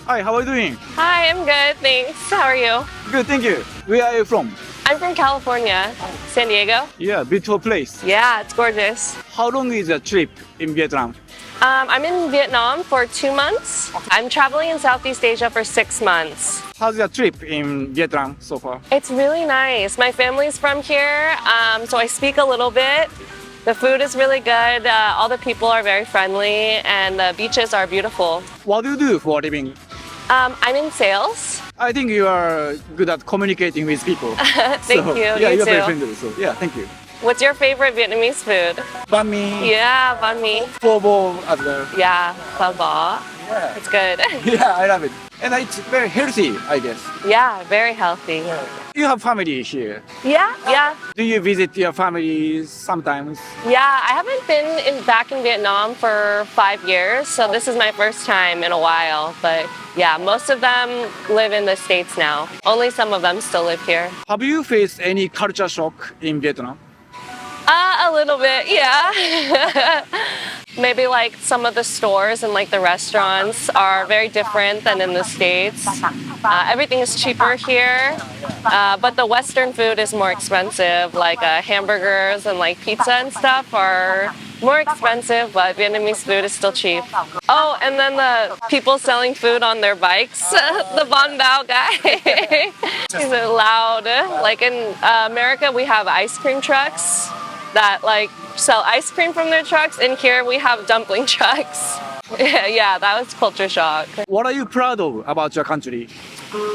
Hi, how are you doing? Hi, I'm good, thanks. How are you? Good, thank you. Where are you from? I'm from California, San Diego. Yeah, beautiful place. Yeah, it's gorgeous. How long is the trip in Vietnam? I'm in Vietnam for 2 months. I'm traveling in Southeast Asia for 6 months. How's your trip in Vietnam so far? It's really nice. My family's from here, so I speak a little bit. The food is really good. All the people are very friendly, and the beaches are beautiful. What do you do for a living? I'm in sales. I think you are good at communicating with people. Thank you. Yeah, You you're very too. friendly. So yeah, thank you. What's your favorite Vietnamese food? Banh mi, Yeah, banh mi. pho bo as well. Yeah, phở bò. Yeah. It's good. Yeah, I love it. And it's very healthy, I guess. Yeah, very healthy. You have family here. Yeah. Do you visit your family sometimes? Yeah, I haven't been back in Vietnam for 5 years, so this is my first time in a while. But yeah, most of them live in the States now. Only some of them still live here. Have you faced any culture shock in Vietnam? A little bit, yeah. Maybe like some of the stores and like the restaurants are very different than in the States. Everything is cheaper here, but the Western food is more expensive. Like hamburgers and like pizza and stuff are more expensive, but Vietnamese food is still cheap. Oh, and then the people selling food on their bikes, the Bon Bao guy. He's loud. Like in America, we have ice cream trucks that like sell ice cream from their trucks, and here we have dumpling trucks. Yeah, that was culture shock. What are you proud of about your country?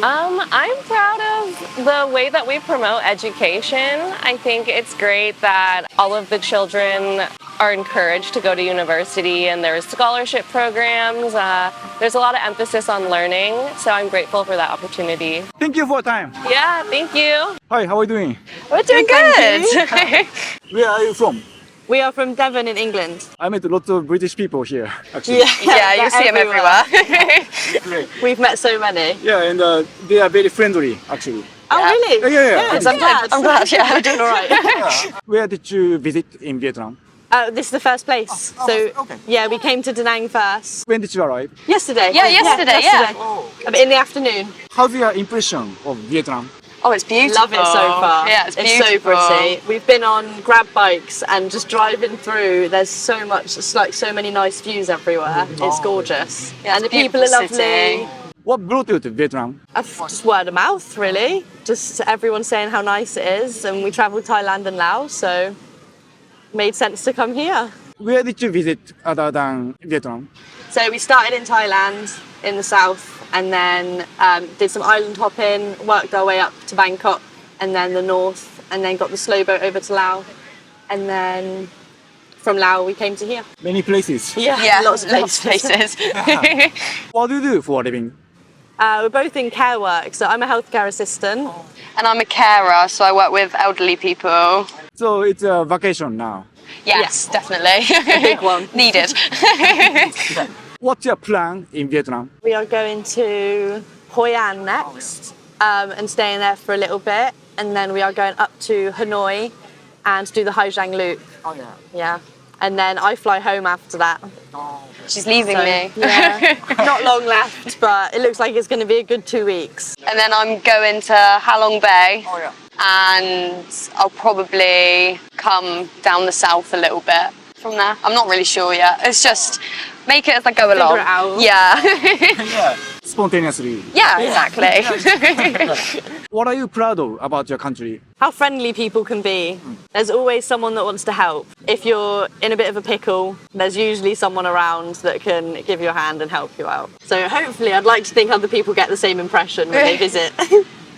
I'm proud of the way that we promote education. I think it's great that all of the children are encouraged to go to university, and there's scholarship programs. There's a lot of emphasis on learning, so I'm grateful for that opportunity. Thank you for your time. Yeah, thank you. Hi, how are you doing? We're doing good. Where are you from? We are from Devon in England. I met lots of British people here, actually. Yeah, you see them everywhere. Great. We've met so many. Yeah, and they are very friendly, actually. Oh, really? Yeah. I'm glad. Yeah, we're doing all right. Where did you visit in Vietnam? This is the first place. So, okay. yeah, we came to Da Nang first. When did you arrive? Yesterday. Yeah, yesterday. In the afternoon. How's your impression of Vietnam? Oh, it's beautiful. Love it so far. Yeah, it's so beautiful. pretty. We've been on grab bikes and just driving through. There's so much, it's like so many nice views everywhere. It's gorgeous. Yeah, and the it's a people are beautiful lovely. city. What brought you to Vietnam? Just word of mouth, really. Just everyone saying how nice it is. And we travelled Thailand and Laos, so made sense to come here. Where did you visit other than Vietnam? So we started in Thailand in the south, and then did some island hopping, worked our way up to Bangkok, and then the north, and then got the slow boat over to Laos. And then from Laos we came to here. Many places. Yeah, lots of places. What do you do for a living? We're both in care work, so I'm a healthcare assistant. And I'm a carer, so I work with elderly people. So it's a vacation now. Yes, definitely. A big one. Needed. What's your plan in Vietnam? We are going to Hoi An next, and staying there for a little bit, and then we are going up to Hanoi and do the Hai Giang Loop. Oh yeah. Yeah, and then I fly home after that. She's leaving me. Yeah, not long left, but it looks like it's going to be a good 2 weeks. And then I'm going to Halong Bay. Oh yeah. And I'll probably come down the south a little bit from there. I'm not really sure yet. It's just make it as I go along. it out. Yeah. Yeah. Spontaneously. Yeah, exactly. What are you proud of about your country? How friendly people can be. There's always someone that wants to help. If you're in a bit of a pickle, there's usually someone around that can give you a hand and help you out. So hopefully I'd like to think other people get the same impression when they visit.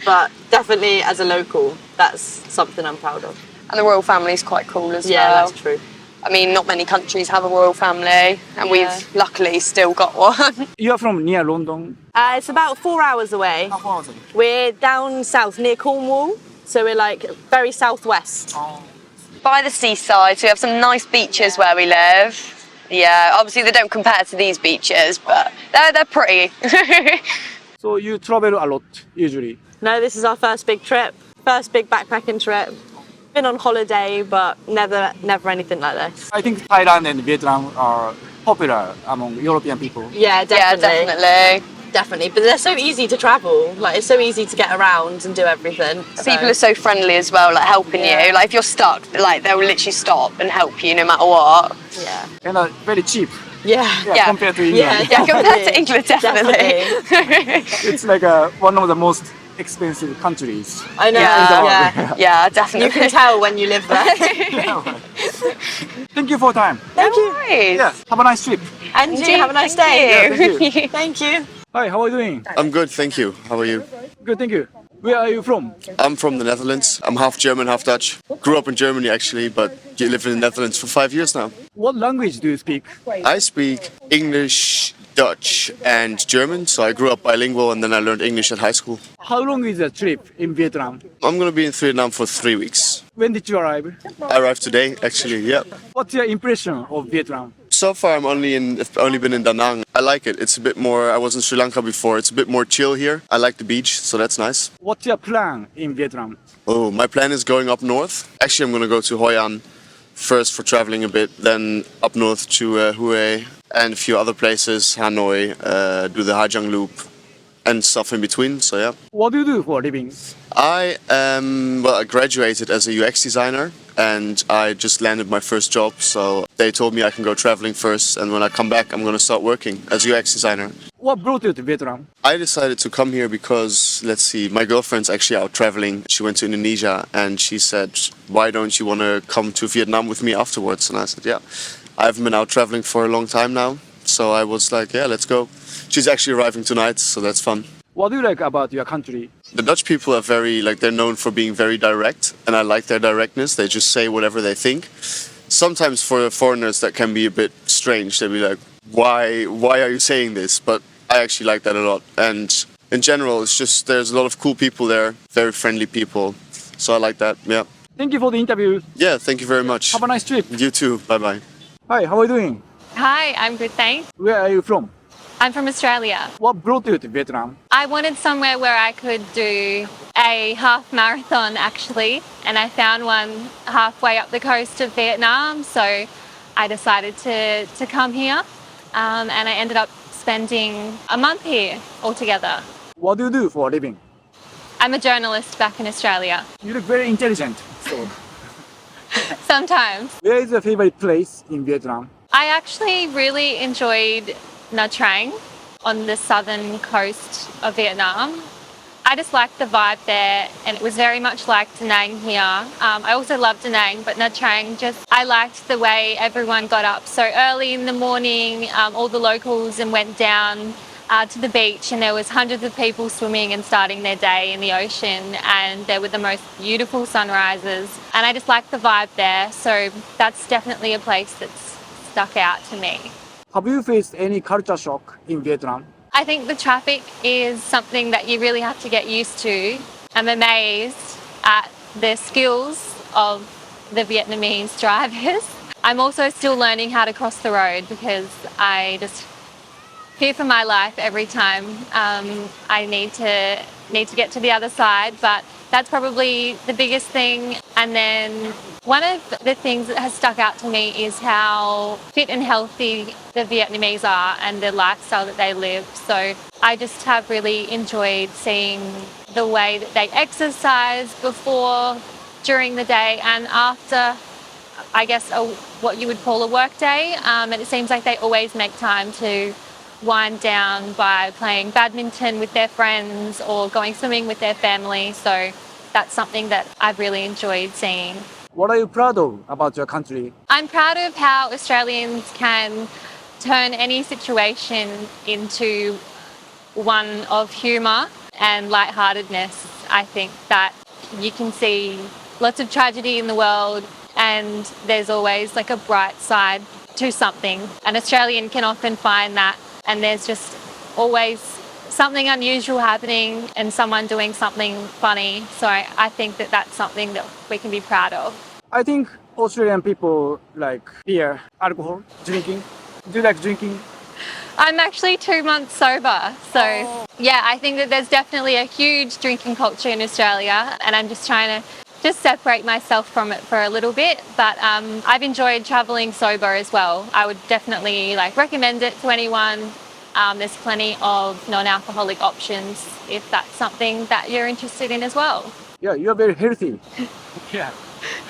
But definitely as a local, that's something I'm proud of. And the royal family's quite cool as Yeah, well. that's true. I mean, not many countries have a royal family, and Yeah. we've luckily still got one. You are from near London. It's about 4 hours away. We're down south near Cornwall, so we're like very southwest. By the seaside, so we have some nice beaches where we live. Yeah, obviously they don't compare to these beaches, but they're pretty. So you travel a lot usually. No, this is our first big trip, first big backpacking trip. Been on holiday, but never anything like this. I think Thailand and Vietnam are popular among European people. Yeah, Yeah, definitely. definitely. definitely. But they're so easy to travel. Like, it's so easy to get around and do everything. People are so friendly as well, like helping Yeah. you. Like if you're stuck, like they'll literally stop and help you no matter what. Yeah. And very cheap. Yeah. Yeah. Compared to England. Yeah, compared to England, definitely. It's like one of the most expensive countries. I know. Yeah. Yeah, definitely. You can tell when you live there. Thank you for your time. Thank you. Nice. Yeah, have a nice trip. And you have a nice Thank day. you. Thank you. Thank you. Hi, how are you doing? I'm good, thank you. How are you? Good, thank you. Where are you from? I'm from the Netherlands. I'm half German, half Dutch. Grew up in Germany actually, but you live in the Netherlands for 5 years now. What language do you speak? I speak English, Dutch, and German, so I grew up bilingual and then I learned English at high school. How long is the trip in Vietnam? I'm gonna be in Vietnam for 3 weeks. When did you arrive? I arrived today, actually, yeah. What's your impression of Vietnam? So far I've only been in Da Nang. I like it. It's a bit more, I was in Sri Lanka before, it's a bit more chill here. I like the beach, so that's nice. What's your plan in Vietnam? Oh, my plan is going up north. Actually, I'm gonna go to Hoi An first for traveling a bit, then up north to Hue and a few other places, Hanoi, do the Ha Giang Loop and stuff in between, so yeah. What do you do for a living? I graduated as a UX designer and I just landed my first job, so they told me I can go traveling first and when I come back I'm gonna start working as UX designer. What brought you to Vietnam? I decided to come here because, let's see, my girlfriend's actually out traveling. She went to Indonesia and she said, why don't you want to come to Vietnam with me afterwards? And I said, yeah, I haven't been out traveling for a long time now. So I was like, yeah, let's go. She's actually arriving tonight, so that's fun. What do you like about your country? The Dutch people are very, they're known for being very direct and I like their directness. They just say whatever they think. Sometimes for foreigners that can be a bit strange. They'll be like, why are you saying this? But I actually like that a lot. And in general, it's just, there's a lot of cool people there, very friendly people. So I like that, yeah. Thank you for the interview. Yeah, thank you very much. Have a nice trip. You too, bye-bye. Hi, how are you doing? Hi, I'm good, thanks. Where are you from? I'm from Australia. What brought you to Vietnam? I wanted somewhere where I could do a half marathon actually, and I found one halfway up the coast of Vietnam, so I decided to come here, and I ended up spending a month here altogether. What do you do for a living? I'm a journalist back in Australia. You look very intelligent. So, Sometimes. where is your favorite place in Vietnam? I actually really enjoyed Nha Trang on the southern coast of Vietnam. I just liked the vibe there, and it was very much like Da Nang here. I also loved Da Nang, but Nha Trang I liked the way everyone got up so early in the morning, all the locals, and went down to the beach, and there was hundreds of people swimming and starting their day in the ocean, and there were the most beautiful sunrises, and I just liked the vibe there, so that's definitely a place that's stuck out to me. Have you faced any culture shock in Vietnam? I think the traffic is something that you really have to get used to. I'm amazed at the skills of the Vietnamese drivers. I'm also still learning how to cross the road because I just fear for my life every time I need to get to the other side, but that's probably the biggest thing. And then one of the things that has stuck out to me is how fit and healthy the Vietnamese are and the lifestyle that they live. So I just have really enjoyed seeing the way that they exercise before, during the day and after, I guess, what you would call a work day. And it seems like they always make time to wind down by playing badminton with their friends or going swimming with their family. So that's something that I've really enjoyed seeing. What are you proud of about your country? I'm proud of how Australians can turn any situation into one of humour and lightheartedness. I think that you can see lots of tragedy in the world and there's always like a bright side to something. An Australian can often find that, and there's just always something unusual happening and someone doing something funny. So I think that that's something that we can be proud of. I think Australian people like beer, alcohol, drinking. Do you like drinking? I'm actually 2 months sober. So yeah, I think that there's definitely a huge drinking culture in Australia, and I'm just trying to just separate myself from it for a little bit. But I've enjoyed traveling sober as well. I would definitely recommend it to anyone There's plenty of non-alcoholic options if that's something that you're interested in as well. Yeah, you're very healthy. Yeah.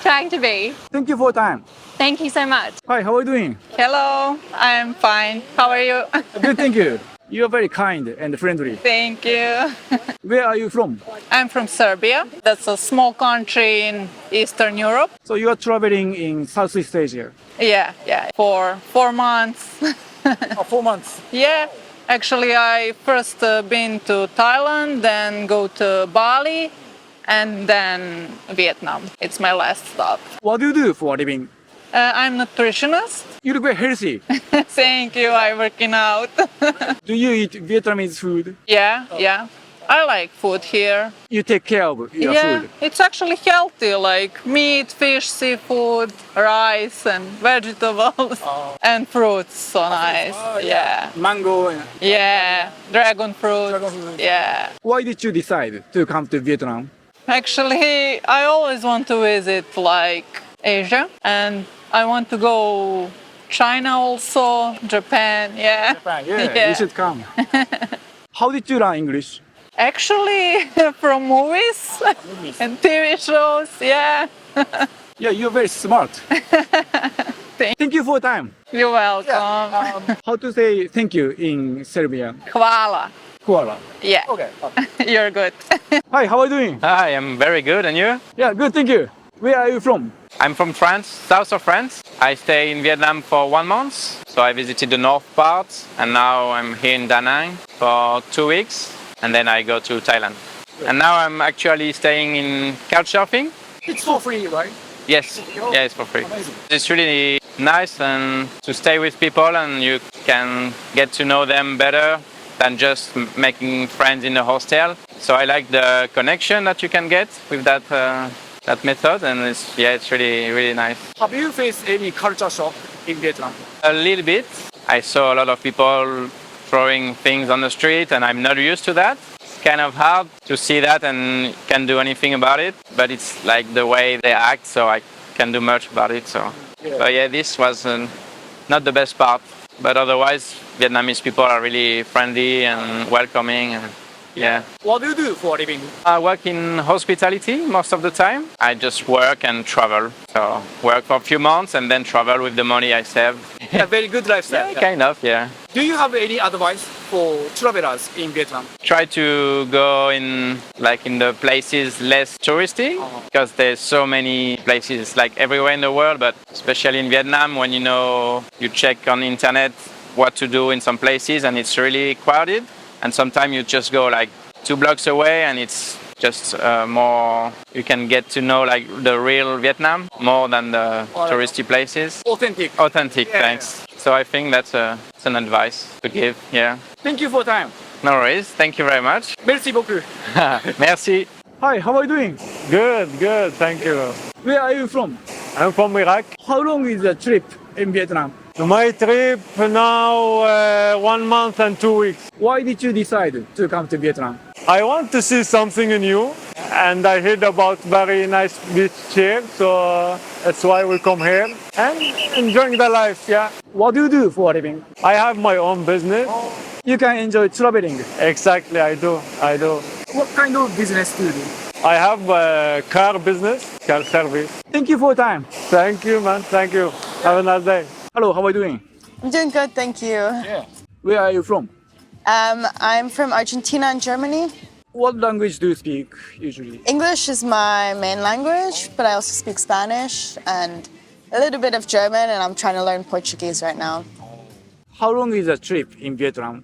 Trying to be. Thank you for your time. Thank you so much. Hi, how are you doing? Hello, I'm fine. How are you? Good, thank you. You're very kind and friendly. Thank you. Where are you from? I'm from Serbia. That's a small country in Eastern Europe. So you are traveling in Southeast Asia. Yeah, for 4 months. 4 months. Yeah, actually, I first been to Thailand, then go to Bali, and then Vietnam. It's my last stop. What do you do for a living? I'm nutritionist. You look very healthy. Thank you. I'm working out. Do you eat Vietnamese food? Yeah. I like food here. You take care of your Yeah, food. it's actually healthy, like meat, fish, seafood, rice, and vegetables, and fruits. So nice. Yeah. Mango. Yeah, dragon fruit. Yeah. Why did you decide to come to Vietnam? Actually, I always want to visit like Asia, and I want to go China also, Japan. Yeah. Yeah, you should come. How did you learn English? Actually, from movies and TV shows. Yeah. Yeah, you're very smart. Thank you for your time. You're welcome. How to say thank you in Serbian? Hvala. Hvala. Yeah. Okay. You're good. Hi, how are you doing? Hi, I'm very good, and you? Yeah, good, thank you. Where are you from? I'm from France, south of France. I stay in Vietnam for 1 month, so I visited the north part, and now I'm here in Da Nang for 2 weeks, and then I go to Thailand. And now I'm actually staying in couchsurfing. It's for free, right? Yes, yeah, it's for free. Amazing. It's really nice and to stay with people, and you can get to know them better than just making friends in a hostel. So I like the connection that you can get with that method, and it's really nice. Have you faced any culture shock in Vietnam? A little bit. I saw a lot of people throwing things on the street, and I'm not used to that. It's kind of hard to see that and can't do anything about it, but it's like the way they act, so I can't do much about it. So, but yeah, this was not the best part. But otherwise, Vietnamese people are really friendly and welcoming. And, yeah. What do you do for a living? I work in hospitality most of the time. I just work and travel. So work for a few months and then travel with the money I save. Yeah, very good lifestyle. Yeah, kind of, yeah. Do you have any advice for travelers in Vietnam? Try to go in the places less touristy, because there's so many places like everywhere in the world, but especially in Vietnam, when you check on the internet what to do in some places and it's really crowded, and sometimes you just go like 2 blocks away and it's just more, you can get to know like the real Vietnam more than the touristy places. Authentic. Authentic, Yeah. thanks. So I think that's an advice to give, yeah. Thank you for your time. No worries, thank you very much. Merci beaucoup. Merci. Hi, how are you doing? Good, thank you. Where are you from? I'm from Iraq. How long is the trip in Vietnam? My trip now 1 month and 2 weeks. Why did you decide to come to Vietnam? I want to see something new, and I heard about very nice beach here, so that's why we come here and enjoying the life. Yeah, What do you do for a living? I have my own business. You can enjoy traveling. Exactly, I do. What kind of business do you do? I have a car business, car service. Thank you for your time. Thank you, man. Thank you. Have a nice day. Hello, how are you doing? I'm doing good, thank you. Where are you from? I'm from Argentina and Germany. What language do you speak usually? English is my main language, but I also speak Spanish and a little bit of German, and I'm trying to learn Portuguese right now. How long is the trip in Vietnam?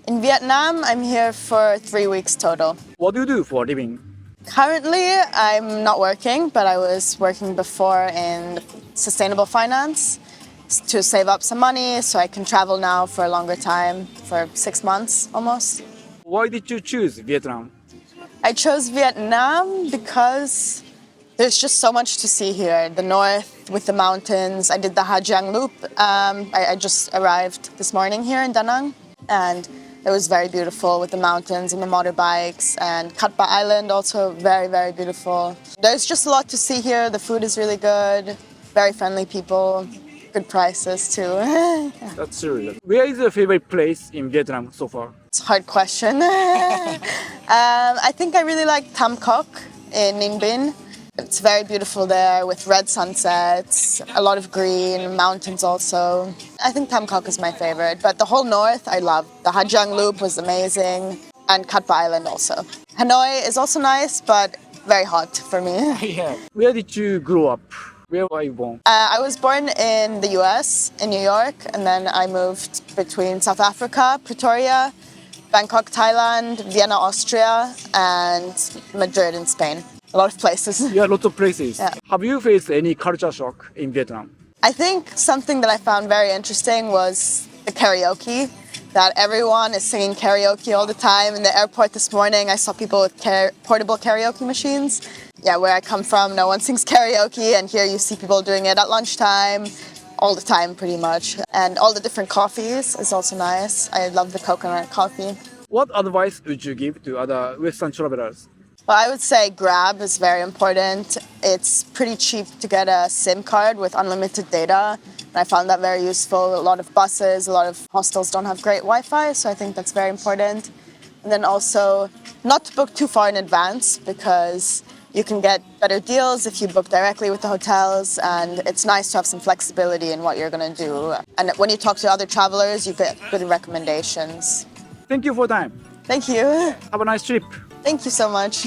In Vietnam, I'm here for 3 weeks total. What do you do for a living? Currently, I'm not working, but I was working before in sustainable finance to save up some money so I can travel now for a longer time, for 6 months almost. Why did you choose Vietnam? I chose Vietnam because there's just so much to see here. The north with the mountains. I did the Ha Giang Loop. I just arrived this morning here in Da Nang, and it was very beautiful with the mountains and the motorbikes. And Cat Pa Island also very, very beautiful. There's just a lot to see here. The food is really good. Very friendly people. good prices too. That's true. Where is your favorite place in Vietnam so far? It's a hard question. I think I really like Tam Coc in Ninh Binh. It's very beautiful there with red sunsets, a lot of green, mountains also. I think Tam Coc is my favorite, but the whole north I love. The Ha Giang Loop was amazing, and Cat Ba Island also. Hanoi is also nice, but very hot for me. Yeah. Where did you grow up? Where were you born? I was born in the US, in New York, and then I moved between South Africa, Pretoria, Bangkok, Thailand, Vienna, Austria, and Madrid in Spain. A lot of places. Yeah, lots of places. Yeah. Have you faced any culture shock in Vietnam? I think something that I found very interesting was the karaoke, that everyone is singing karaoke all the time. In the airport this morning, I saw people with portable karaoke machines. Yeah, where I come from, no one sings karaoke, and here you see people doing it at lunchtime, all the time pretty much. And all the different coffees is also nice. I love the coconut coffee. What advice would you give to other Western travelers? Well, I would say Grab is very important. It's pretty cheap to get a SIM card with unlimited data. And I found that very useful. A lot of buses, a lot of hostels don't have great Wi-Fi, so I think that's very important. And then also not to book too far in advance, because you can get better deals if you book directly with the hotels, and it's nice to have some flexibility in what you're going to do. And when you talk to other travelers, you get good recommendations. Thank you for your time. Thank you. Have a nice trip. Thank you so much.